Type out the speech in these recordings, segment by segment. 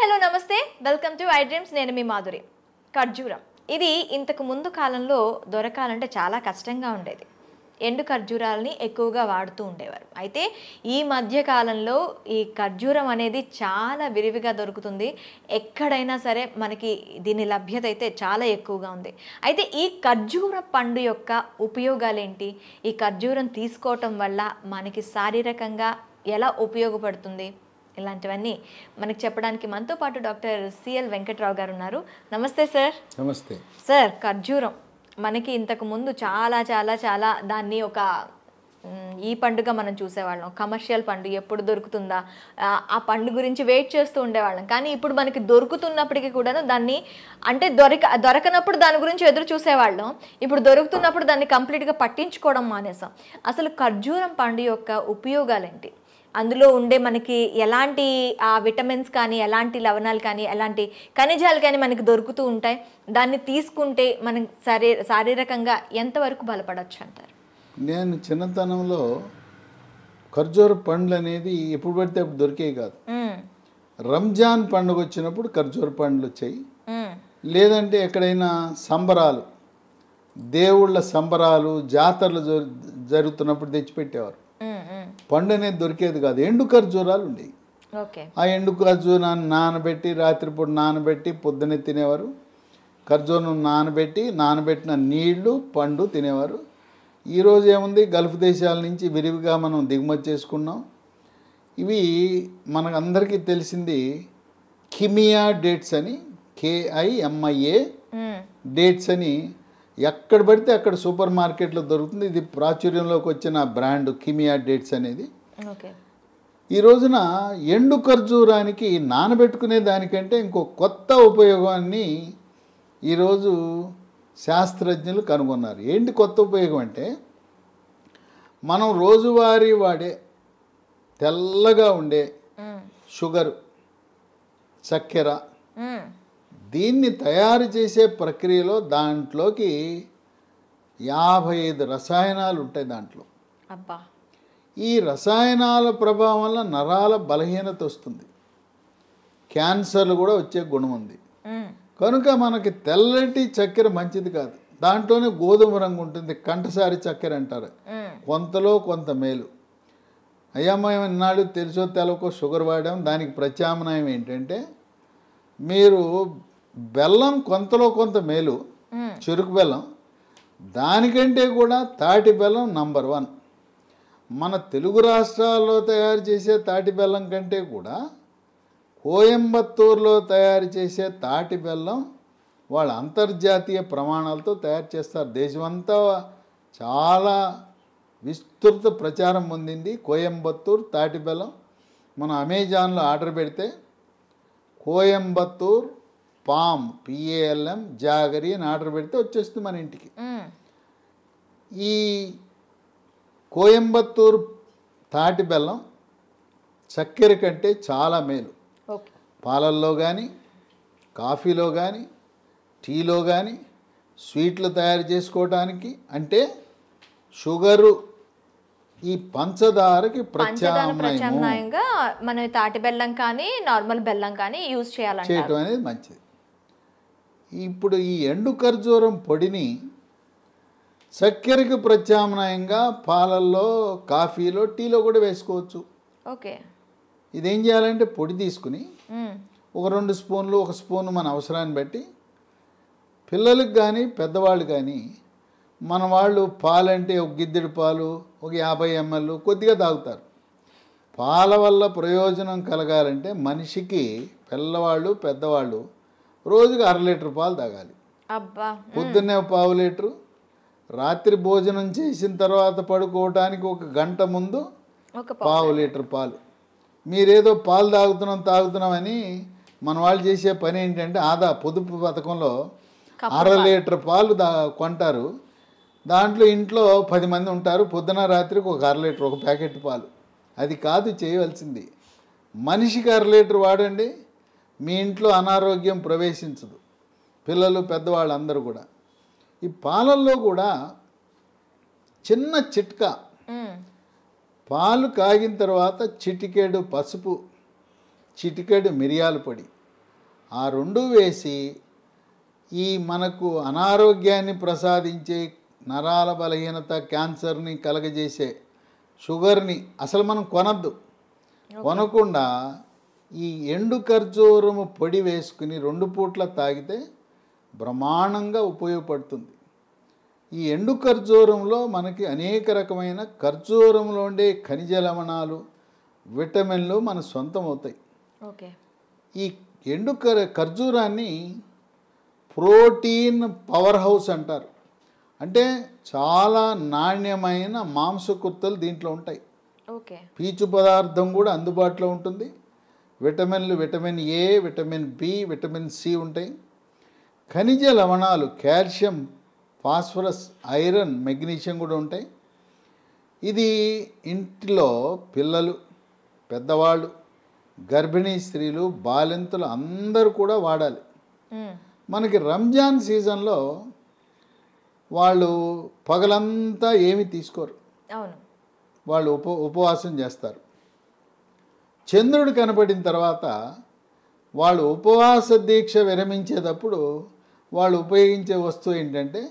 Hello నమస్తే welcome to I dreams. నేను మీ మాధురి. ఖర్జూరం ఇది ఇంతకు ముందు కాలంలో దొరకాలంటే చాలా కష్టంగా ఉండేది. ఎండు ఖర్జూరాలని ఎక్కువగా వాడుతూ ఉండేవారు. అయితే ఈ మధ్య కాలంలో ఈ ఖర్జూరం అనేది చాలా విరివిగా దొరుకుతుంది. ఎక్కడైనా సరే మనకి దీని లభ్యత అయితే చాలా ఎక్కువగా ఉంది. అయితే ఈ ఖర్జూర పండు యొక్క ఉపయోగాలు ఏంటి? ఈ ఖర్జూరం తీసుకోవటం వల్ల మనకి శారీరకంగా ఎలా ఉపయోగపడుతుంది? ఇలాంటివన్నీ మనకి చెప్పడానికి మనతో పాటు డాక్టర్ సిఎల్ వెంకట్రావు గారు ఉన్నారు. నమస్తే సార్. నమస్తే సార్. ఖర్జూరం మనకి ఇంతకు ముందు చాలా చాలా చాలా దాన్ని ఒక ఈ పండుగ మనం చూసేవాళ్ళం. కమర్షియల్ పండు ఎప్పుడు దొరుకుతుందా, ఆ పండు గురించి వెయిట్ చేస్తూ ఉండేవాళ్ళం. కానీ ఇప్పుడు మనకి దొరుకుతున్నప్పటికీ కూడా దాన్ని అంటే దొరకనప్పుడు దాని గురించి ఎదురు చూసేవాళ్ళం. ఇప్పుడు దొరుకుతున్నప్పుడు దాన్ని కంప్లీట్గా పట్టించుకోవడం మానేసాం. అసలు ఖర్జూరం పండు యొక్క ఉపయోగాలు ఏంటి? అందులో ఉండే మనకి ఎలాంటి విటమిన్స్ కానీ, ఎలాంటి లవణాలు కానీ, ఎలాంటి ఖనిజాలు కానీ మనకి దొరుకుతూ ఉంటాయి? దాన్ని తీసుకుంటే మనం శారీరకంగా ఎంతవరకు బలపడవచ్చు అంటారు? నేను చిన్నతనంలో ఖర్జూర పండ్లు అనేది ఎప్పుడు పడితే అప్పుడు దొరికేవి కాదు. రంజాన్ పండుగ వచ్చినప్పుడు ఖర్జూర పండ్లు వచ్చాయి. లేదంటే ఎక్కడైనా సంబరాలు, దేవుళ్ళ సంబరాలు, జాతరలు జరుగుతున్నప్పుడు తెచ్చిపెట్టేవారు. పండు అనేది దొరికేది కాదు. ఎండు ఖర్జూరాలు ఉండేవి. ఆ ఎండు ఖర్జూరాన్ని నానబెట్టి, రాత్రిపూట నానబెట్టి పొద్దున్నే తినేవారు. ఖర్జూరం నానబెట్టిన నీళ్లు, పండు తినేవారు. ఈరోజు ఏముంది, గల్ఫ్ దేశాల నుంచి విరివిగా మనం దిగుమతి చేసుకున్నాం. ఇవి మనకు అందరికీ తెలిసింది కిమియా డేట్స్ అని, KIMIA డేట్స్ అని ఎక్కడ పడితే అక్కడ సూపర్ మార్కెట్లో దొరుకుతుంది. ఇది ప్రాచుర్యంలోకి వచ్చిన బ్రాండ్ కిమియా డేట్స్ అనేది. ఈ రోజున ఎండు ఖర్జూరానికి నానబెట్టుకునే దానికంటే ఇంకో కొత్త ఉపయోగాన్ని ఈరోజు శాస్త్రజ్ఞులు కనుగొన్నారు. ఏంటి కొత్త ఉపయోగం అంటే, మనం రోజువారీ వాడే తెల్లగా ఉండే షుగరు, చక్కెర, దీన్ని తయారు చేసే ప్రక్రియలో దాంట్లోకి 55 రసాయనాలు ఉంటాయి దాంట్లో. ఈ రసాయనాల ప్రభావం వల్ల నరాల బలహీనత వస్తుంది, క్యాన్సర్లు కూడా వచ్చే గుణం ఉంది. కనుక మనకి తెల్లటి చక్కెర మంచిది కాదు. దాంట్లోనే గోధుమ రంగు ఉంటుంది, కంఠసారి చక్కెర అంటారు. కొంతలో కొంత మేలు. అయ్యా మేము ఇన్నాళ్ళు తెలుసో తెలవకో షుగర్ వాడాం. దానికి ప్రత్యామ్నాయం ఏంటంటే, మీరు బెల్లం కొంతలో కొంత మేలు, చెరుకు బెల్లం. దానికంటే కూడా తాటి బెల్లం నంబర్ 1. మన తెలుగు రాష్ట్రాల్లో తయారు చేసే తాటి బెల్లం కంటే కూడా కోయంబత్తూరులో తయారు చేసే తాటి బెల్లం వాళ్ళ అంతర్జాతీయ ప్రమాణాలతో తయారు చేస్తారు. దేశమంతా చాలా విస్తృత ప్రచారం పొందింది కోయంబత్తూరు తాటి బెల్లం. మనం అమెజాన్లో ఆర్డర్ పెడితే కోయంబత్తూర్ పామ్ PALM జాగరి అని ఆర్డర్ పెడితే వచ్చేస్తుంది మన ఇంటికి. ఈ కోయంబత్తూర్ తాటి బెల్లం చక్కెర కంటే చాలా మేలు. పాలల్లో కానీ, కాఫీలో కానీ, టీలో కానీ, స్వీట్లు తయారు చేసుకోవడానికి, అంటే షుగరు, ఈ పంచదారకి ప్రత్యామ్నాయంగా మనం తాటి బెల్లం కానీ, నార్మల్ బెల్లం కానీ యూజ్ చేయడం అనేది మంచిది. ఇప్పుడు ఈ ఎండు ఖర్జూరం పొడిని చక్కెరకి ప్రత్యామ్నాయంగా పాలల్లో, కాఫీలో, టీలో కూడా వేసుకోవచ్చు. ఇదేం చేయాలంటే, పొడి తీసుకుని ఒక 2 స్పూన్లు, 1 స్పూన్ మన అవసరాన్ని బట్టి, పిల్లలకు కానీ పెద్దవాళ్ళు కానీ, మన వాళ్ళు పాలంటే ఒక గిద్దెడు పాలు, ఒక 50 ml కొద్దిగా తాగుతారు. పాల వల్ల ప్రయోజనం కలగాలంటే మనిషికి, పిల్లవాళ్ళు పెద్దవాళ్ళు రోజుకి 1/2 లీటర్ పాలు తాగాలి. పొద్దున్నే 1/2 లీటరు, రాత్రి భోజనం చేసిన తర్వాత పడుకోవటానికి 1 గంట ముందు 1/2 లీటర్ పాలు. మీరేదో పాలు తాగుతున్నామని మన వాళ్ళు చేసే పని ఏంటంటే, పొదుపు పథకంలో 1/2 లీటర్ పాలు కొంటారు. దాంట్లో ఇంట్లో 10 మంది ఉంటారు. పొద్దున రాత్రికి 1/2 లీటర్, 1 ప్యాకెట్ పాలు. అది కాదు చేయవలసింది. మనిషికి 1/2 లీటర్ వాడండి, మీ ఇంట్లో అనారోగ్యం ప్రవేశించదు. పిల్లలు పెద్దవాళ్ళు అందరూ కూడా. ఈ పాలల్లో కూడా చిన్న చిట్కా, పాలు కాగిన తర్వాత చిటికెడు పసుపు, చిటికెడు మిరియాల పొడి, ఆ రెండు వేసి ఈ మనకు అనారోగ్యాన్ని ప్రసాదించే నరాల బలహీనత, క్యాన్సర్ని కలగజేసే షుగర్ని అసలు మనం కొనద్దు. కొనకుండా ఈ ఎండు ఖర్జూరము పొడి వేసుకుని 2 పూట్ల తాగితే బ్రహ్మాండంగా ఉపయోగపడుతుంది. ఈ ఎండు ఖర్జూరంలో మనకి అనేక రకమైన ఖర్జూరంలో ఉండే ఖనిజ లవణాలు, విటమిన్లు మన సొంతం అవుతాయి. ఓకే. ఈ ఎండు ఖర్జూరాన్ని ప్రోటీన్ పవర్ హౌస్ అంటారు. అంటే చాలా నాణ్యమైన మాంసకృత్తులు దీంట్లో ఉంటాయి. ఓకే. పీచు పదార్థం కూడా అందుబాటులో ఉంటుంది. విటమిన్లు vitamin A, vitamin B, vitamin C ఉంటాయి. ఖనిజ లవణాలు కాల్షియం, ఫాస్ఫరస్, ఐరన్, మెగ్నీషియం కూడా ఉంటాయి. ఇది ఇంటిలో పిల్లలు, పెద్దవాళ్ళు, గర్భిణీ స్త్రీలు, బాలింతలు అందరూ కూడా వాడాలి. మనకి రంజాన్ సీజన్లో వాళ్ళు పగలంతా ఏమీ తీసుకోరు. అవును. వాళ్ళు ఉపవాసం చేస్తారు. చంద్రుడు కనపడిన తర్వాత వాళ్ళు ఉపవాస దీక్ష విరమించేటప్పుడు వాళ్ళు ఉపయోగించే వస్తువు ఏంటంటే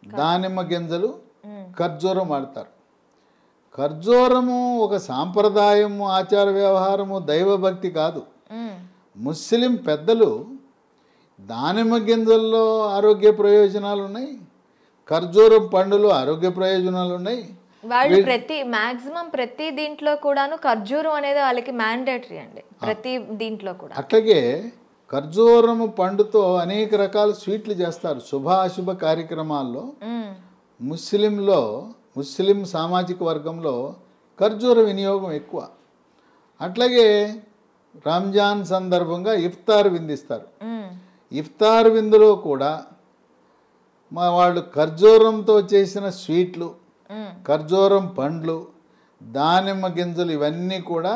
దానిమ్మ గింజలు, ఖర్జూరం వాడతారు. ఖర్జూరము ఒక సాంప్రదాయము, ఆచార వ్యవహారము, దైవభక్తి కాదు. ముస్లిం పెద్దలు దానిమ్మ గింజల్లో ఆరోగ్య ప్రయోజనాలు ఉన్నాయి, ఖర్జూరం పండులో ఆరోగ్య ప్రయోజనాలు ఉన్నాయి. వాళ్ళు మాక్సిమం ప్రతి దీంట్లో కూడాను ఖర్జూరం అనేది వాళ్ళకి మ్యాండేటరీ అండి, ప్రతి దీంట్లో కూడా. అట్లాగే ఖర్జూరము పండుతో అనేక రకాల స్వీట్లు చేస్తారు. శుభాశుభ కార్యక్రమాల్లో ముస్లిం సామాజిక వర్గంలో ఖర్జూర వినియోగం ఎక్కువ. అట్లాగే రంజాన్ సందర్భంగా ఇఫ్తార్ విందిస్తారు. ఇఫ్తార్ విందులో కూడా వాళ్ళు ఖర్జూరంతో చేసిన స్వీట్లు, ఖర్జూరం పండ్లు, దానిమ్మ గింజలు ఇవన్నీ కూడా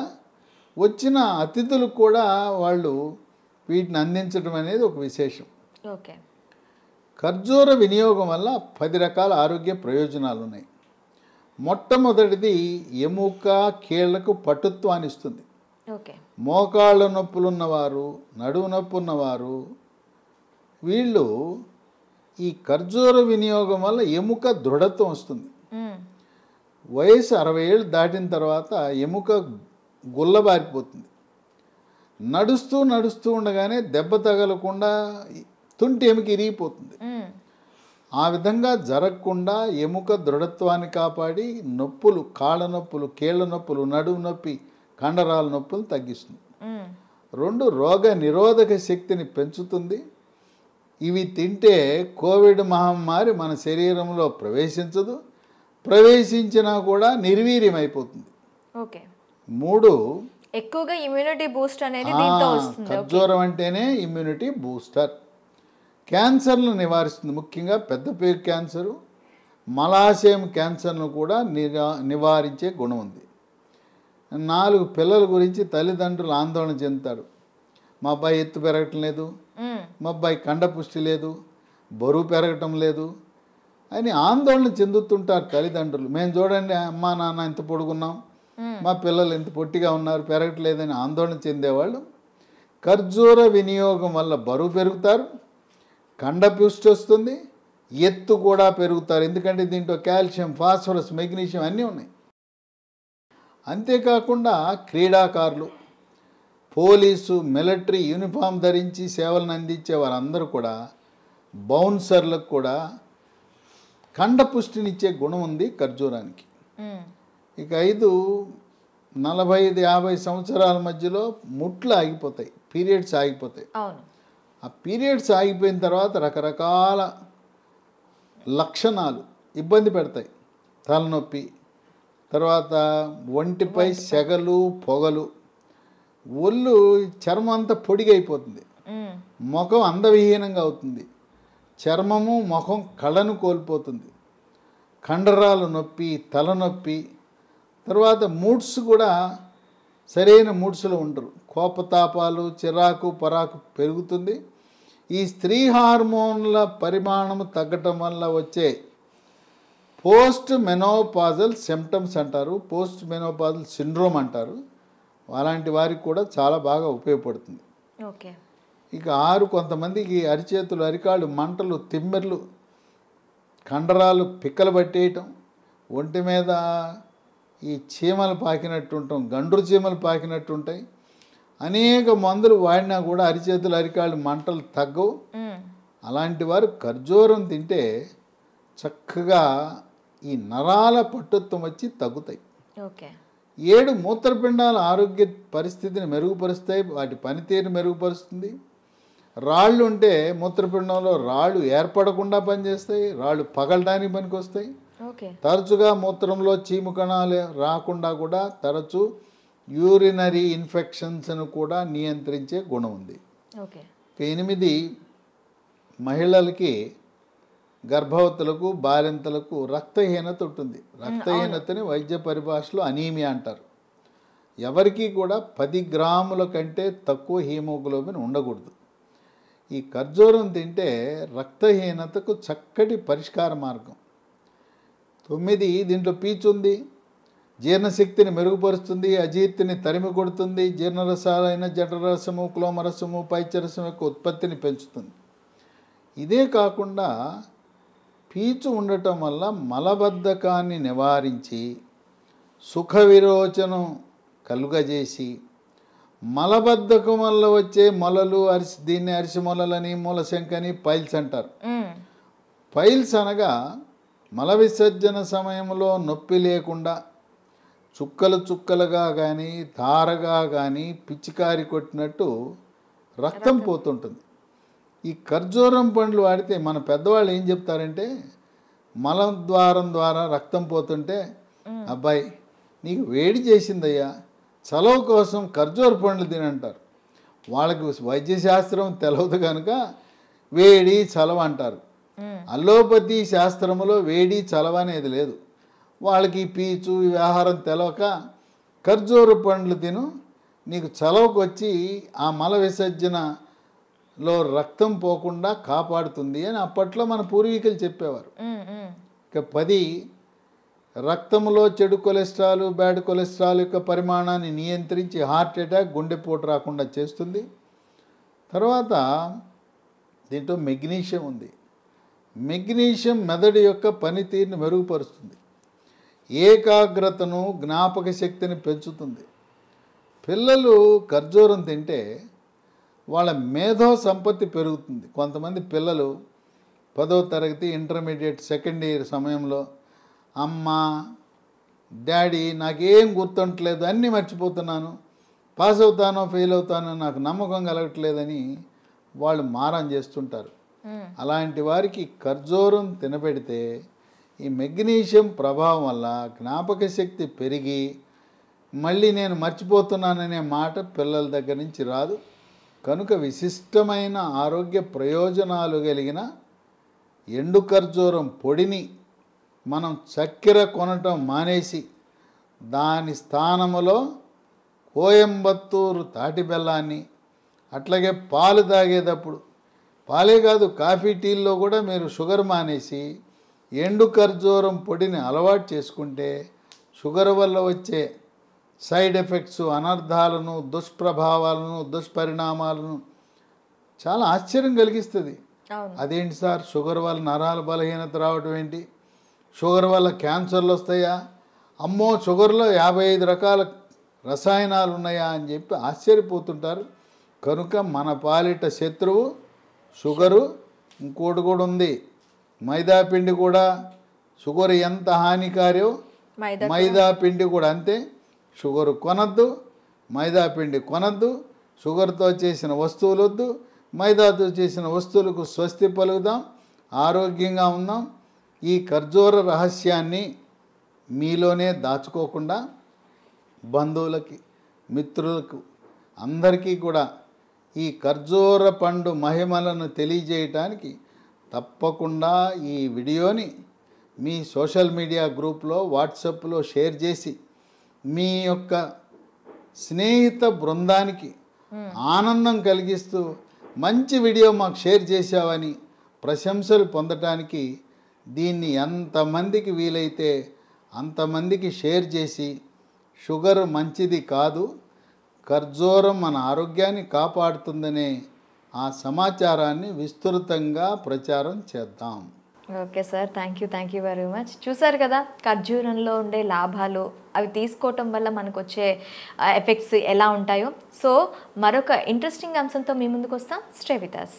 వచ్చిన అతిథులకు కూడా వాళ్ళు వీటిని అందించడం అనేది ఒక విశేషం. ఓకే. ఖర్జూర వినియోగం వల్ల 10 రకాల ఆరోగ్య ప్రయోజనాలు ఉన్నాయి. మొట్టమొదటిది ఎముక, కీళ్లకు పటుత్వాన్ని ఇస్తుంది. ఓకే. మోకాళ్ళ నొప్పులున్నవారు, నడుము నొప్పి ఉన్నవారు వీళ్ళు ఈ ఖర్జూర వినియోగం వల్ల ఎముక దృఢత్వం వస్తుంది. వయసు 60 ఏళ్ళు దాటిన తర్వాత ఎముక గుల్లబారిపోతుంది. నడుస్తూ ఉండగానే దెబ్బ తగలకుండా తుంటి ఎముక ఇరిగిపోతుంది. ఆ విధంగా జరగకుండా ఎముక దృఢత్వాన్ని కాపాడి నొప్పులు, కాళ్ళ నొప్పులు, కీళ్ళ నొప్పులు, నడుము నొప్పి, కండరాల నొప్పులు తగ్గిస్తుంది. 2 రోగ నిరోధక శక్తిని పెంచుతుంది. ఇవి తింటే కోవిడ్ మహమ్మారి మన శరీరంలో ప్రవేశించదు, ప్రవేశించినా కూడా నిర్వీర్యమైపోతుంది. ఓకే. 3 ఎక్కువగా ఇమ్యూనిటీ బూస్ట్ అనేది దీంతో వస్తుంది. ఖర్జూరం అంటేనే ఇమ్యూనిటీ బూస్టర్. క్యాన్సర్ను నివారిస్తుంది. ముఖ్యంగా పెద్దపేగు క్యాన్సరు, మలాశయం క్యాన్సర్ను కూడా నివారించే గుణం ఉంది. 4 పిల్లల గురించి తల్లిదండ్రులు ఆందోళన చెందుతారు. మా అబ్బాయి ఎత్తు పెరగటం లేదు, మా అబ్బాయి కండపుష్టి లేదు, బరువు పెరగటం లేదు అని ఆందోళన చెందుతుంటారు తల్లిదండ్రులు. మేము చూడండి అమ్మా నాన్న ఇంత పొడుగున్నాం, మా పిల్లలు ఇంత పొట్టిగా ఉన్నారు, పెరగట్లేదని ఆందోళన చెందేవాళ్ళు ఖర్జూర వినియోగం వల్ల బరువు పెరుగుతారు, కండపుష్టి వస్తుంది, ఎత్తు కూడా పెరుగుతారు. ఎందుకంటే దీంట్లో కాల్షియం, ఫాస్ఫరస్, మెగ్నీషియం అన్నీ ఉన్నాయి. అంతేకాకుండా క్రీడాకారులు, పోలీసు, మిలిటరీ యూనిఫామ్ ధరించి సేవలను అందించే వారందరూ కూడా, బౌన్సర్లకు కూడా కండపుష్టినిచ్చే గుణం ఉంది ఖర్జూరానికి. ఇక 5 45-50 సంవత్సరాల మధ్యలో ముట్లు ఆగిపోతాయి, పీరియడ్స్ ఆగిపోతాయి. ఆ పీరియడ్స్ ఆగిపోయిన తర్వాత రకరకాల లక్షణాలు ఇబ్బంది పెడతాయి. తలనొప్పి, తర్వాత ఒంటిపై సెగలు, పొగలు, ఒళ్ళు చర్మం అంతా పొడిగైపోతుంది, ముఖం అందవిహీనంగా అవుతుంది, చర్మము ముఖం కళను కోల్పోతుంది, కండరాలు నొప్పి, తలనొప్పి, తర్వాత మూడ్స్ కూడా సరైన మూడ్స్లో ఉండరు, కోపతాపాలు, చిరాకు, పరాకు పెరుగుతుంది. ఈ స్త్రీ హార్మోన్ల పరిమాణము తగ్గటం వల్ల వచ్చే పోస్ట్ మెనోపాజల్ సిమ్టమ్స్ అంటారు, పోస్ట్ మెనోపాజల్ సిండ్రోమ్ అంటారు. అలాంటి వారికి కూడా చాలా బాగా ఉపయోగపడుతుంది. ఓకే. ఇక 6 కొంతమందికి అరిచేతులు అరికాళ్ళు మంటలు తిమ్మెర్లు కండరాలు పిక్కలు పట్టేయటం ఒంటి మీద ఈ చీమలు పాకినట్టు ఉంటాం గండ్రు చీమలు పాకినట్టు ఉంటాయి అనేక మందులు వాడినా కూడా అరిచేతులు అరికాళ్ళు మంటలు తగ్గవు అలాంటి వారు ఖర్జూరం తింటే చక్కగా ఈ నరాల పట్టుత్వం వచ్చి తగ్గుతాయి ఓకే 7 మూత్రపిండాల ఆరోగ్య పరిస్థితిని మెరుగుపరుస్తాయి వాటి పనితీరుని మెరుగుపరుస్తుంది రాళ్ళు ఉంటే మూత్రపిండంలో రాళ్ళు ఏర్పడకుండా పనిచేస్తాయి రాళ్ళు పగలడానికి పనికొస్తాయి ఓకే తరచుగా మూత్రంలో చీము కణాలు రాకుండా కూడా తరచు యూరినరీ ఇన్ఫెక్షన్స్ను కూడా నియంత్రించే గుణం ఉంది ఓకే 8 మహిళలకి గర్భవతులకు బాలింతలకు రక్తహీనత ఉంటుంది రక్తహీనతని వైద్య పరిభాషలో అనీమియా అంటారు ఎవరికి కూడా 10 గ్రాముల కంటే తక్కువ హీమోగ్లోబిన్ ఉండకూడదు ఈ ఖర్జూరం తింటే రక్తహీనతకు చక్కటి పరిష్కార మార్గం 9 దీంట్లో పీచు ఉంది జీర్ణశక్తిని మెరుగుపరుస్తుంది అజీర్తిని తరిమి కొడుతుంది జీర్ణరసాలైన జఠరసము క్లోమరసము పైచరసం యొక్క ఉత్పత్తిని పెంచుతుంది ఇదే కాకుండా పీచు ఉండటం వల్ల మలబద్ధకాన్ని నివారించి సుఖ విరోచనం కలుగజేసి మలబద్ధకం వల్ల వచ్చే మొలలు దీన్ని అరిసి మొలలని మూలశంకని పైల్స్ అంటారు పైల్స్ అనగా మల విసర్జన సమయంలో నొప్పి లేకుండా చుక్కలు చుక్కలుగా కానీ ధారగా కానీ పిచ్చికారి కొట్టినట్టు రక్తం పోతుంటుంది ఈ ఖర్జూరం పండ్లు వాడితే మన పెద్దవాళ్ళు ఏం చెప్తారంటే మలద్వారం ద్వారా రక్తం పోతుంటే అబ్బాయి నీకు వేడి చేసిందయ్యా చలవ కోసం ఖర్జూర పండ్లు తినంటారు వాళ్ళకి వైద్యశాస్త్రం తెలవదు కనుక వేడి చలవ అంటారు అల్లోపతి శాస్త్రములో వేడి చలవ అనేది లేదు వాళ్ళకి పీచు ఈ ఆహారం తెలవక ఖర్జూర పండ్లు తిను నీకు చలవకు వచ్చి ఆ మల విసర్జనలో రక్తం పోకుండా కాపాడుతుంది అని అప్పట్లో మన పూర్వీకులు చెప్పేవారు ఇక 10 రక్తంలో చెడు కొలెస్ట్రాల్ బ్యాడ్ కొలెస్ట్రాల్ యొక్క పరిమాణాన్ని నియంత్రించి హార్ట్ అటాక్ గుండెపోటు రాకుండా చేస్తుంది తర్వాత దీంట్లో మెగ్నీషియం ఉంది మెగ్నీషియం మెదడు యొక్క పనితీరుని మెరుగుపరుస్తుంది ఏకాగ్రతను జ్ఞాపక శక్తిని పెంచుతుంది పిల్లలు ఖర్జూరం తింటే వాళ్ళ మేధో సంపత్తి పెరుగుతుంది కొంతమంది పిల్లలు 10వ తరగతి ఇంటర్మీడియట్ సెకండ్ ఇయర్ సమయంలో అమ్మ డాడీ నాకేం గుర్తుంటలేదు అన్నీ మర్చిపోతున్నాను పాస్ అవుతానో ఫెయిల్ అవుతానో నాకు నమ్మకం కలగట్లేదని వాళ్ళు మారం చేస్తుంటారు అలాంటి వారికి ఖర్జూరం తినబెడితే ఈ మెగ్నీషియం ప్రభావం వల్ల జ్ఞాపక శక్తి పెరిగి మళ్ళీ నేను మర్చిపోతున్నాననే మాట పిల్లల దగ్గర నుంచి రాదు కనుక విశిష్టమైన ఆరోగ్య ప్రయోజనాలు కలిగిన ఎండు ఖర్జూరం పొడిని మనం చక్కెర కొనటం మానేసి దాని స్థానములో కోయంబత్తూరు తాటి బెల్లాన్ని అట్లాగే పాలు తాగేటప్పుడు పాలే కాదు కాఫీ టీల్లో కూడా మీరు షుగర్ మానేసి ఎండు ఖర్జూరం పొడిని అలవాటు చేసుకుంటే షుగర్ వల్ల వచ్చే సైడ్ ఎఫెక్ట్స్ అనర్థాలను దుష్ప్రభావాలను దుష్పరిణామాలను చాలా ఆశ్చర్యం కలిగిస్తుంది అదేంటి సార్ షుగర్ వల్ల నరాల బలహీనత రావటం ఏంటి షుగర్ వల్ల క్యాన్సర్లు వస్తాయా అమ్మో షుగర్లో 55 రకాల రసాయనాలు ఉన్నాయా అని చెప్పి ఆశ్చర్యపోతుంటారు కనుక మన పాలిట శత్రువు షుగరు ఇంకోటి కూడా ఉంది మైదా పిండి కూడా షుగర్ ఎంత హానికారో మైదా పిండి కూడా అంతే షుగర్ కొనద్దు మైదా పిండి కొనద్దు షుగర్తో చేసిన వస్తువులు వద్దు మైదాతో చేసిన వస్తువులకు స్వస్తి పలుకుదాం ఆరోగ్యంగా ఉందాం ఈ ఖర్జూర రహస్యాన్ని మీలోనే దాచుకోకుండా బంధువులకి మిత్రులకు అందరికీ కూడా ఈ ఖర్జూర పండు మహిమలను తెలియజేయటానికి తప్పకుండా ఈ వీడియోని మీ సోషల్ మీడియా గ్రూప్లో వాట్సాప్లో షేర్ చేసి మీ యొక్క స్నేహిత బృందానికి ఆనందం కలిగిస్తూ మంచి వీడియో మాకు షేర్ చేశావని ప్రశంసలు పొందటానికి దీన్ని ఎంతమందికి వీలైతే అంతమందికి షేర్ చేసి షుగర్ మంచిది కాదు ఖర్జూరం మన ఆరోగ్యాన్ని కాపాడుతుందనే ఆ సమాచారాన్ని విస్తృతంగా ప్రచారం చేద్దాం. Okay sir, thank you very much. చూసారు కదా ఖర్జూరంలో ఉండే లాభాలు, అవి తీసుకోవటం వల్ల మనకు వచ్చే ఎఫెక్ట్స్ ఎలా ఉంటాయో. సో మరొక ఇంట్రెస్టింగ్ అంశంతో మీ ముందుకు వస్తాం. Stay with us.